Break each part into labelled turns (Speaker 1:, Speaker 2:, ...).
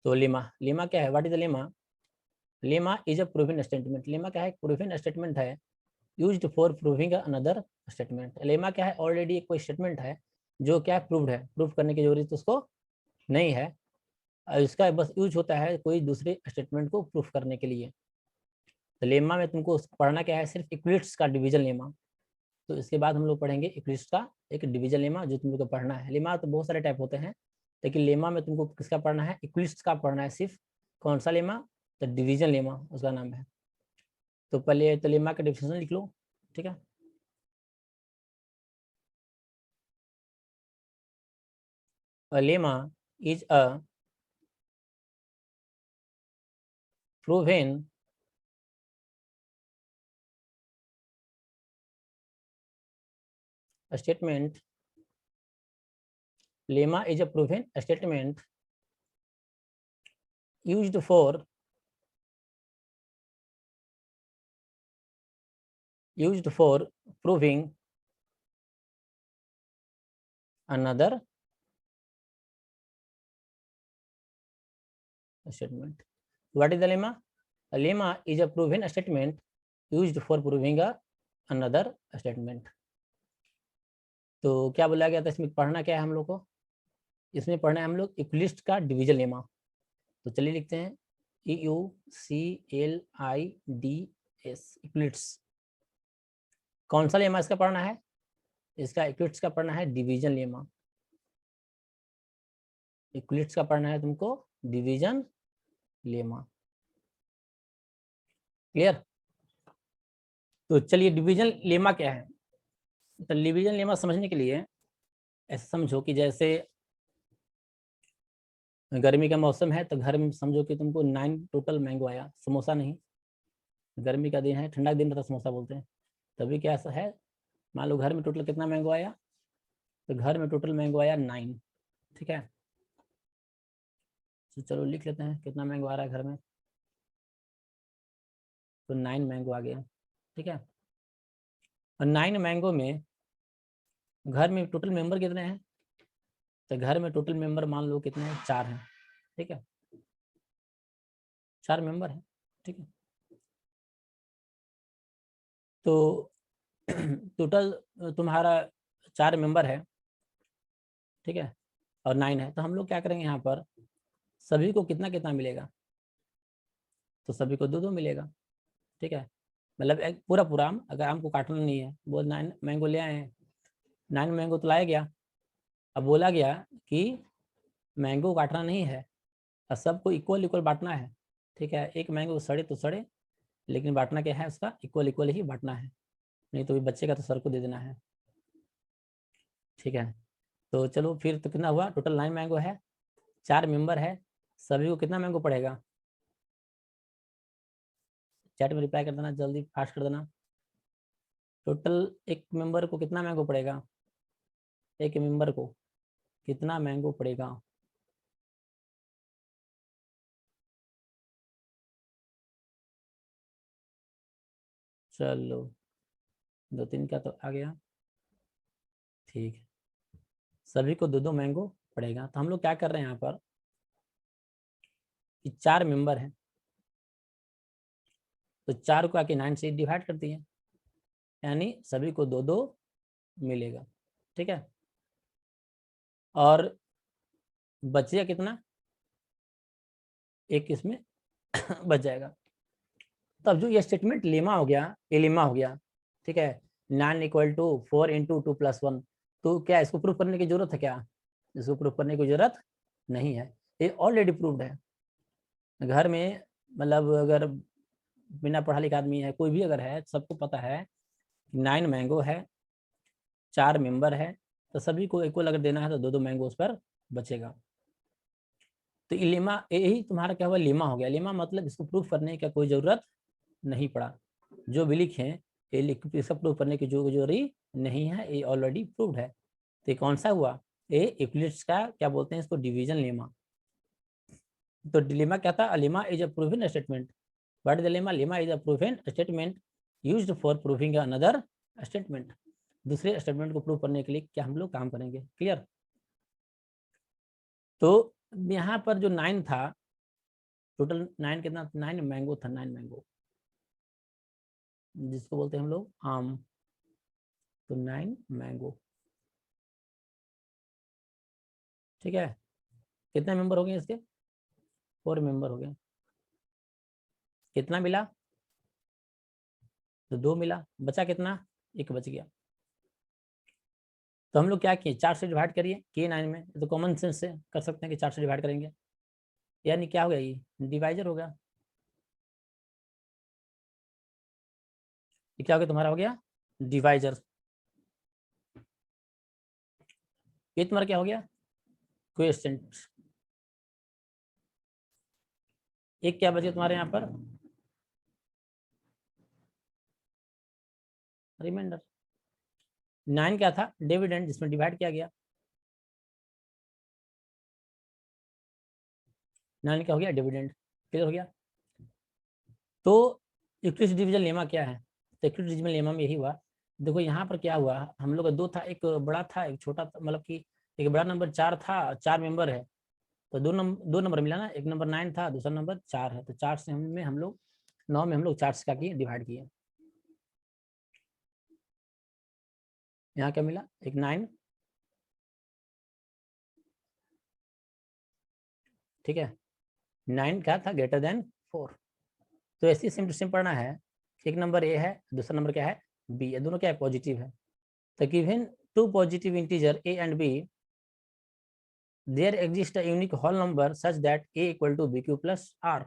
Speaker 1: तो लेमा क्या है, what is the lemma? Lemma is a proving statement. Lemma क्या है, प्रूविंग स्टेटमेंट है used for proving another statement. Lemma क्या है, ऑलरेडी कोई स्टेटमेंट है जो क्या प्रूव्ड है, प्रूव करने की जरूरत उसको नहीं है, इसका बस यूज होता है कोई दूसरे स्टेटमेंट को प्रूफ करने के लिए। तो लेमा में तुमको पढ़ना क्या है, सिर्फ इक्लिप्स का डिवीजन लेमा। तो इसके बाद हम लोग पढ़ेंगे इक्लिप्स का एक डिवीजन लेमा, जो तुम लोग को पढ़ना है। लेमा तो बहुत सारे टाइप होते हैं, लेकिन लेमा में तुमको किसका पढ़ना है, इक्लिप्स का पढ़ना है सिर्फ। कौन सा लेमा? तो डिवीजन लेमा उसका नाम है। तो पहले तो लेमा का डिफिनेशन लिख लो, ठीक है। A lemma is a proven statement. Lemma is a proven statement used for proving another statement. What is the lemma? A lemma is a proven statement used for proving another statement. तो क्या बोला गया था इसमें, पढ़ना क्या है हम लोग को, इसमें पढ़ना है हम लोग इक्विलिस्ट का डिवीजन लेमा। तो चलिए लिखते हैं EUCLIDS इक्विलिट्स। कौन सा लेमा इसका पढ़ना है, इसका इक्विलिट्स का पढ़ना है डिवीजन लेमा। इक्विलिट्स का पढ़ना है तुमको डिवीजन लेमा। क्लियर? तो चलिए डिवीजन लेमा क्या है। तो डिवीजन लेमा समझने के लिए ऐसे समझो कि जैसे गर्मी का मौसम है, तो घर में समझो कि तुमको 9 टोटल मैंगो आया, समोसा नहीं, गर्मी का दिन है, ठंडा का दिन रहता समोसा बोलते हैं। तभी क्या है, मान लो घर में टोटल कितना मैंगो आया, तो घर में टोटल मैंगो आया 9, ठीक है। तो चलो लिख लेते हैं कितना मैंगो आ रहा है घर में। तो 9 मैंगो आ गया, ठीक है। और 9 मैंगो में घर में टोटल मेंबर कितने हैं, तो घर में टोटल मेंबर मान लो कितने हैं, 4 हैं, ठीक है। 4 मेंबर हैं, ठीक है। तो टोटल तुम्हारा 4 मेंबर है, ठीक है, और 9 है। तो हम लोग क्या करेंगे यहाँ पर, सभी को कितना कितना मिलेगा, तो सभी को 2-2 मिलेगा, ठीक है। मतलब एक पूरा पूरा आम, अगर आम को काटना नहीं है, वो 9 मैंगो ले आए हैं, 9 मैंगो तो लाया गया। अब बोला गया कि मैंगो काटना नहीं है और सबको इक्वल इक्वल बांटना है, ठीक है। एक मैंगो सड़े तो सड़े, लेकिन बांटना क्या है, उसका इक्वल इक्वल ही बांटना है, नहीं तो बच्चे का तो सर को दे देना है, ठीक है। तो चलो फिर तो कितना हुआ, टोटल 9 मैंगो है, 4 मेंबर है, सभी को कितना मैंगो पड़ेगा, चैट में रिप्लाई कर देना, जल्दी फास्ट कर देना। टोटल एक मेंबर को कितना मैंगो पड़ेगा, एक मेंबर को कितना मैंगो पड़ेगा। चलो 2-3 का तो आ गया, ठीक है। सभी को 2-2 मैंगो पड़ेगा। तो हम लोग क्या कर रहे हैं यहाँ पर कि 4 मेंबर हैं, तो 4 को आके 9 से डिवाइड कर दिए, यानी सभी को 2-2 मिलेगा, ठीक है। और बचेगा कितना, एक इसमें बच जाएगा। तब जो ये स्टेटमेंट लेमा हो गया, ये लेमा हो गया, ठीक है। 9 = 4 × 2 + 1, तो क्या इसको प्रूफ करने की जरूरत है क्या, इसको प्रूफ करने की जरूरत नहीं है, ये ऑलरेडी प्रूव्ड है। घर में मतलब अगर बिना पढ़ा लिखा आदमी है, कोई भी अगर है, सबको पता है 9 मैंगो है, 4 मेंबर है, तो सभी को इक्वल अगर देना है तो 2-2 मैंगो उस पर बचेगा। तो ये लेमा, यही तुम्हारा क्या हुआ, लेमा हो गया। लेमा मतलब इसको प्रूफ करने का कोई जरूरत नहीं पड़ा, जो भी लिखे ये लिख इसका प्रूफ करने की जो जरूरी नहीं है, ये ऑलरेडी प्रूव्ड है। तो ये कौन सा हुआ, ये इक्विलिप्स का क्या बोलते हैं इसको, डिवीजन लेमा। तो लेमा क्या था, lemma is a proven statement. What is the lemma, lemma is a proven statement used for proving another statement. दूसरे स्टेटमेंट को प्रूव करने के लिए क्या हम लोग काम करेंगे, क्लियर। तो यहाँ पर जो 9 था, टोटल 9 कितना, 9 मैंगो था, 9 मैंगो, जिसको बोलते हैं हम लोग आम, तो 9 मैंगो। ठीक है, कितने मेंबर हो गए इसके, 4 मेंबर हो गए। कितना मिला, तो 2 मिला, बचा कितना, 1 बच गया। तो हम लोग क्या किए, 4 से डिवाइड करिए, किए 9 में, तो कॉमन सेंस से कर सकते हैं कि 4 से डिवाइड करेंगे, यानी क्या हो गया, ये डिवाइजर हो गया। ये क्या हो गया, तुम्हारा हो गया डिवाइजर। ये तुम्हारा क्या हो गया, क्वेश्चंट। एक क्या बचे तुम्हारे यहाँ पर, रिमाइंडर। 9 क्या था, डिविडेंड, जिसमें डिवाइड किया गया। 9 क्या हो गया, डिविडेंड। क्लियर हो गया। तो इक्विटी डिवीजन लेमा क्या है, तो इक्विटी डिवीजन लेमा में यही हुआ। देखो यहाँ पर क्या हुआ, हम लोग का 2 था, एक बड़ा था एक छोटा था, मतलब कि एक बड़ा नंबर 4 था, 4 मेंबर है, तो 2 नंबर मिला ना, एक नंबर 9 था, दूसरा नंबर 4 है, तो 4 से हम लोग 9 में हम लोग 4 से क्या किए, डिवाइड किए। यहाँ क्या मिला, एक 9, ठीक है, 9 क्या था, ग्रेटर देन 4। तो ऐसी सिम पढ़ना है, एक नंबर ए है, दूसरा नंबर क्या है, बी है, दोनों क्या है, पॉजिटिव है। तो given 2 positive integer a and b, there exists a unique whole number such that a equal to bq plus r,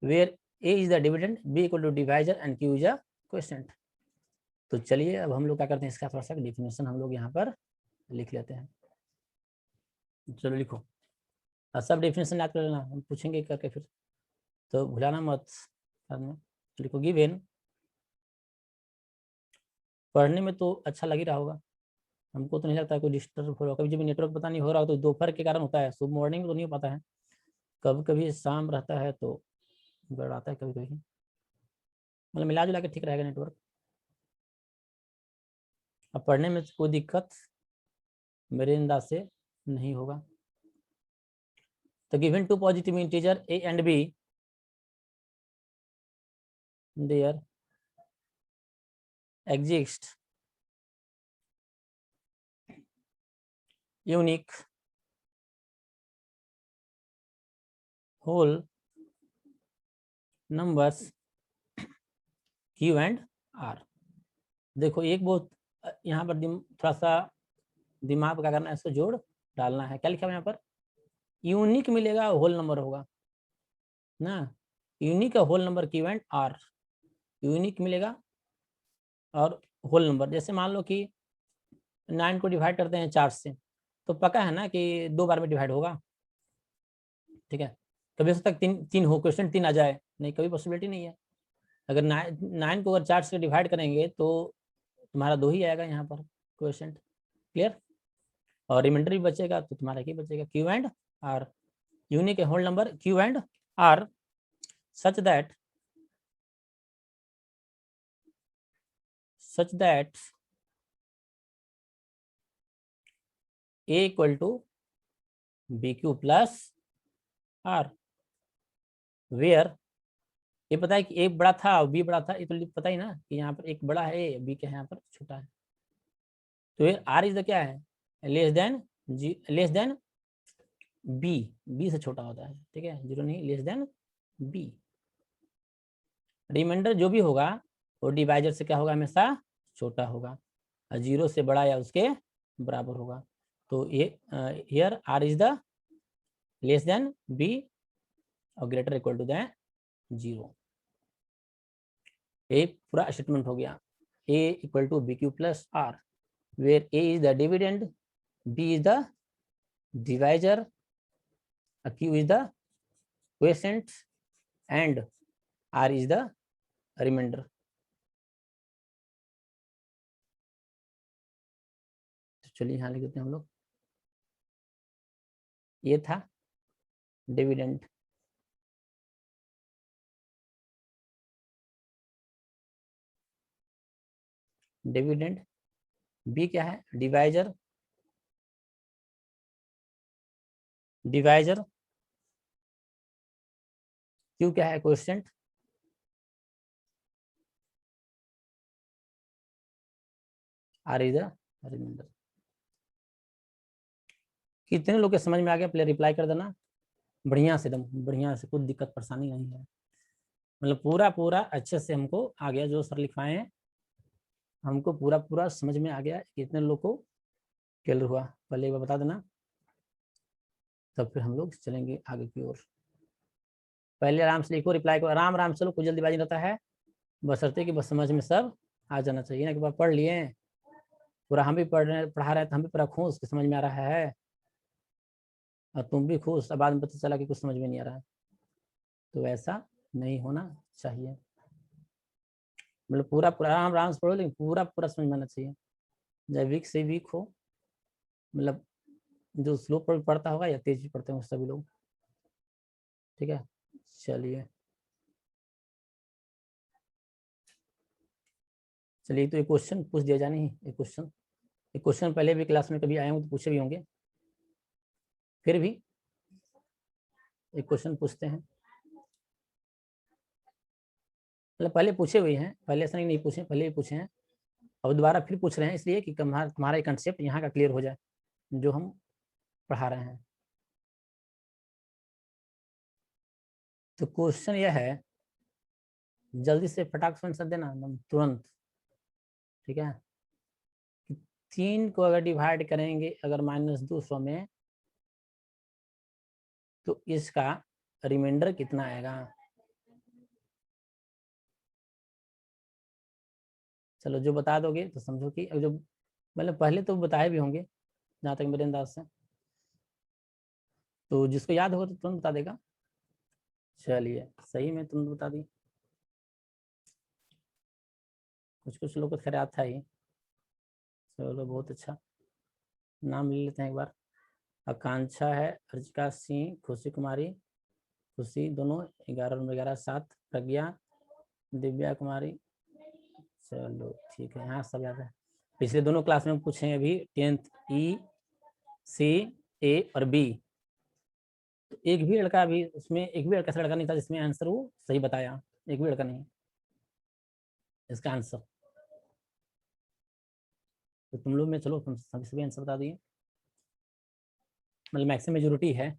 Speaker 1: where a is the dividend, b equal to divisor and q is a quotient। तो चलिए अब हम लोग क्या करते हैं, इसका थोड़ा सा डिफिनेशन हम लोग यहाँ पर लिख लेते हैं। चलो लिखो, सब डिफिनेशन याद कर लेना, हम पूछेंगे करके फिर, तो भुलाना मत। लिखो गिवन, पढ़ने में तो अच्छा लग ही रहा होगा, हमको तो नहीं लगता है कोई डिस्टर्ब हो रहा, कभी जब नेटवर्क पता नहीं हो रहा हो तो दोपहर के कारण होता है, सुबह मॉर्निंग में तो नहीं हो पाता है, कभी कभी शाम रहता है तो गड़ आता है कभी कभी, मतलब मिला जुला के ठीक रहेगा नेटवर्क। अब पढ़ने में कोई दिक्कत मेरे अंदाज से नहीं होगा। तो given 2 positive integer a and b, there exist unique whole numbers q and r। देखो एक बहुत यहाँ पर थोड़ा सा दिमाग क्या करना है, इसको जोड़ डालना है। क्या लिखा हुआ यहाँ पर, यूनिक मिलेगा, होल नंबर होगा ना, यूनिक का whole number q and r, unique मिलेगा और होल नंबर। जैसे मान लो कि 9 को डिवाइड करते हैं 4 से, तो पक्का है ना कि 2 बार में डिवाइड होगा, ठीक है। कभी हो सकता है 3 हो, क्वेश्चन 3 आ जाए, नहीं कभी पॉसिबिलिटी नहीं है। अगर 9 को अगर 4 से डिवाइड करेंगे तो तुम्हारा 2 ही आएगा यहाँ पर क्वेश्चन। क्लियर, और रिमाइंडर भी बचेगा तो तुम्हारा क्या बचेगा, q and r, unique whole number q and r such that a equal to bq plus r, where ये पता है कि a बड़ा था और b बड़ा था, ये तो पता ही ना कि यहाँ पर एक बड़ा है a, b क्या है यहाँ पर छोटा है, तो ये r इज द क्या है, लेस देन b से छोटा होता है, ठीक है, 0 नहीं, लेस देन b। रिमाइंडर जो भी होगा वो डिवाइजर से क्या होगा, हमेशा छोटा होगा, और 0 से बड़ा या उसके बराबर होगा। तो ये here r is the less than b और ग्रेटर इक्वल टू दैन 0। एक पूरा स्टेटमेंट हो गया, a equal to b q plus r, where a is the dividend, b is the divisor, q is the quotient and r is the remainder. तो चलिए यहाँ लिख देते हैं हम लोग, ये था डिविडेंड, डिविडेंड, बी क्या है, डिवाइजर, क्यू क्या है? Coefficient. R is the remainder. कितने लोग के समझ में आ गया? पहले रिप्लाई कर देना बढ़िया से, एकदम बढ़िया से, कुछ दिक्कत परेशानी नहीं है। मतलब पूरा पूरा अच्छे से हमको आ गया, जो सर लिखवाए हैं हमको पूरा पूरा समझ में आ गया। कितने लोग को क्लियर हुआ पहले एक बार बता देना, तब फिर हम लोग चलेंगे आगे की ओर। पहले आराम से लिखो, रिप्लाई को आराम आराम से लो, कोई जल्दीबाजी रहता है, बशर्ते कि बस समझ में सब आ जाना चाहिए ना। कि बार पढ़ लिए पूरा, हम भी पढ़ा रहे थे, हम भी पूरा खुश समझ में आ रहा है, और तुम भी खुश, अब बाद में पता चला कि कुछ समझ में नहीं आ रहा है। तो ऐसा नहीं होना चाहिए। मतलब पूरा पूरा आराम आराम से पढ़ो, लेकिन पूरा पूरा समझ में आना चाहिए। चाहे वीक से वीक हो, मतलब जो स्लो पढ़ता होगा या तेज पढ़ते होंगे सभी लोग। ठीक है, चलिए चलिए, तो एक क्वेश्चन पूछ दिया जाए। नहीं, एक क्वेश्चन पहले भी क्लास में कभी आए होंगे तो पूछे भी होंगे, फिर भी एक क्वेश्चन पूछते हैं। मतलब पहले पूछे हुए हैं, पहले ऐसा नहीं पूछे, पहले भी पूछे हैं, और दोबारा फिर पूछ रहे हैं, इसलिए कि तुम्हारा कंसेप्ट यहाँ का क्लियर हो जाए जो हम पढ़ा रहे हैं। तो क्वेश्चन यह है, जल्दी से फटाक से आंसर देना तुरंत। ठीक है, 3 को अगर डिवाइड करेंगे अगर -200 में, तो इसका रिमाइंडर कितना आएगा? चलो, जो बता दोगे तो समझो कि जो मतलब पहले तो बताए भी होंगे जहाँ तक मेरे अंदाज से, तो जिसको याद होगा तो तुरंत बता देगा। चलिए, सही में तुरंत बता दी। कुछ लोग को खैर आता ही। चलो, बहुत अच्छा। नाम ले लेते हैं एक बार। आकांक्षा है, अर्चिका सिंह, खुशी कुमारी, खुशी दोनों 11/11/7, प्रज्ञा, दिव्या कुमारी। चलो ठीक है, यहाँ सब याद है। पिछले दोनों क्लास में पूछे अभी 10th E, C, A और B। तो एक भी लड़का अभी उसमें, एक भी लड़का ऐसा लड़का नहीं था जिसमें आंसर वो सही बताया, एक भी लड़का नहीं इसका आंसर। तो तुम लोग में चलो, तुम सभी आंसर बता दिए, मतलब मैक्सिमम मेजोरिटी है।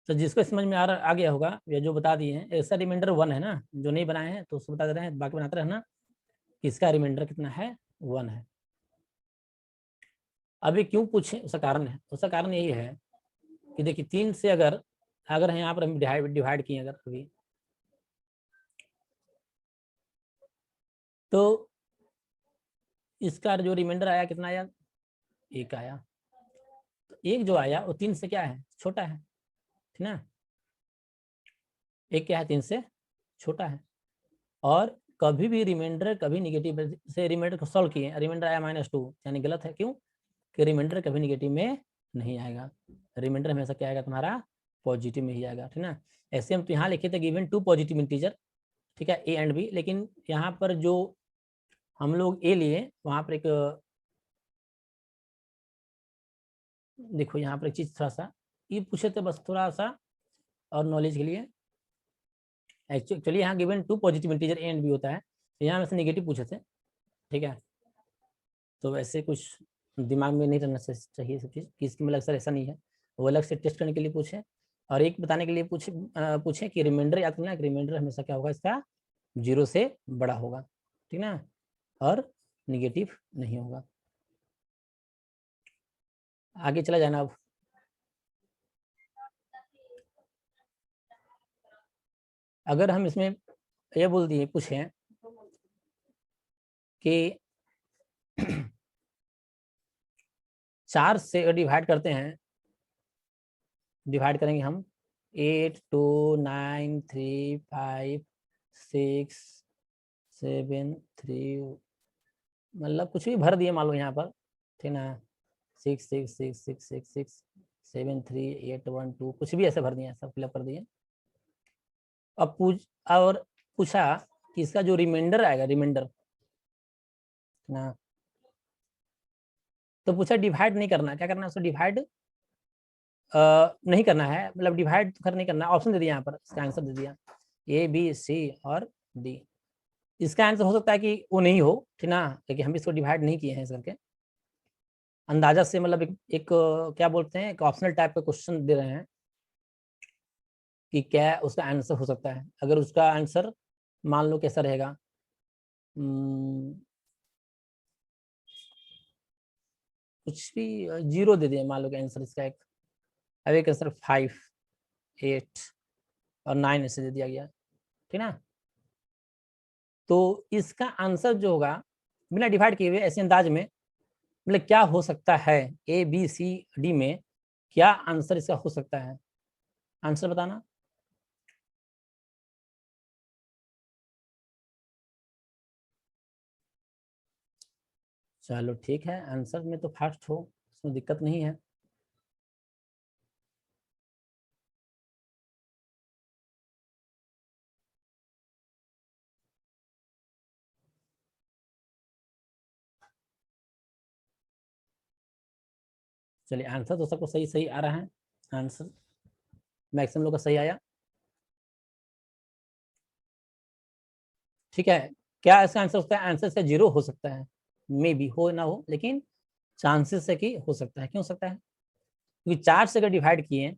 Speaker 1: तो जिसको समझ में आ गया होगा या जो बता दिए हैं, ऐसा रिमाइंडर 1 है ना, जो नहीं बनाए हैं तो उसको बता दे रहे हैं, बाकी बनाते रहना। इसका रिमाइंडर कितना है? 1 है। अभी क्यों पूछे, उसका कारण है, उसका कारण यही है कि देखिए 3 से अगर अगर यहाँ पर हम डिवाइड किए अगर अभी, तो इसका जो रिमाइंडर आया कितना आया? 1 आया। तो 1 जो आया वो 3 से क्या है? छोटा है, ठीक ना। 1 क्या है? 3 से छोटा है। और कभी भी रिमाइंडर कभी निगेटिव से रिमाइंडर को सॉल्व किए, रिमाइंडर आया -2, यानी गलत है। क्यों? कि रिमाइंडर कभी निगेटिव में नहीं आएगा, रिमाइंडर हमेशा क्या आएगा तुम्हारा? पॉजिटिव में ही आएगा, ठीक ना। ऐसे हम तो यहाँ लिखे थे गिवन 2 पॉजिटिव इंटीजर, ठीक है, ए एंड बी, लेकिन यहाँ पर जो हम लोग ए लिए वहाँ पर एक, देखो यहाँ पर एक चीज थोड़ा सा ये पूछे थे बस थोड़ा सा और नॉलेज के लिए। एक्चुअली यहाँ given 2 positive integer a and b होता है, तो यहाँ में से निगेटिव पूछे थे, ठीक है। तो वैसे कुछ दिमाग में नहीं रहना चाहिए सब चीज़ कि इसकी मतलब सर ऐसा नहीं है, वो अलग से टेस्ट करने के लिए पूछे, और एक बताने के लिए पूछे कि रिमाइंडर याद करना, रिमाइंडर हमेशा क्या होगा इसका? 0 से बड़ा होगा, ठीक ना, और निगेटिव नहीं होगा। आगे चला जाना। अब अगर हम इसमें ये बोल दिए पूछे कि 4 से डिवाइड करते हैं, डिवाइड करेंगे हम 8 2 9 3 5 6 7 3, मतलब कुछ भी भर दिए मान लो यहाँ पर, ठीक ना, 6 6 6 6 6 6 7 3 8 1 2, कुछ भी ऐसे भर दिए, सब फिलअप कर दिए। अब पूछा कि इसका जो रिमाइंडर आएगा, रिमाइंडर ना, तो पूछा डिवाइड नहीं करना, क्या करना है उसको? डिवाइड नहीं करना है, मतलब डिवाइड कर नहीं करना, ऑप्शन दे दिया यहाँ पर, इसका आंसर दे दिया ए बी सी और डी। इसका आंसर हो सकता है कि वो नहीं हो, ठीक ना, क्योंकि हम इसको डिवाइड नहीं किए हैं इस करके, अंदाजा से, मतलब एक क्या बोलते हैं, एक ऑप्शनल टाइप का क्वेश्चन दे रहे हैं कि क्या उसका आंसर हो सकता है। अगर उसका आंसर मान लो कैसा रहेगा, कुछ भी 0 दे दिया मान लो कि आंसर इसका एक, अब एक आंसर 5 8 और 9 ऐसे दे दिया गया, ठीक ना। तो इसका आंसर जो होगा बिना डिवाइड किए हुए ऐसे अंदाज में, मतलब क्या हो सकता है ए बी सी डी में, क्या आंसर इसका हो सकता है, आंसर बताना। चलो ठीक है, आंसर में तो फास्ट हो, उसमें दिक्कत नहीं है। चलिए आंसर तो सबको सही सही आ रहा है, आंसर मैक्सिमम लोग का सही आया। ठीक है, क्या इसका आंसर होता है, आंसर इसका 0 हो सकता है, मे बी हो ना हो, लेकिन चांसेस है कि हो सकता है। क्यों हो सकता है, क्योंकि 4 से अगर डिवाइड किए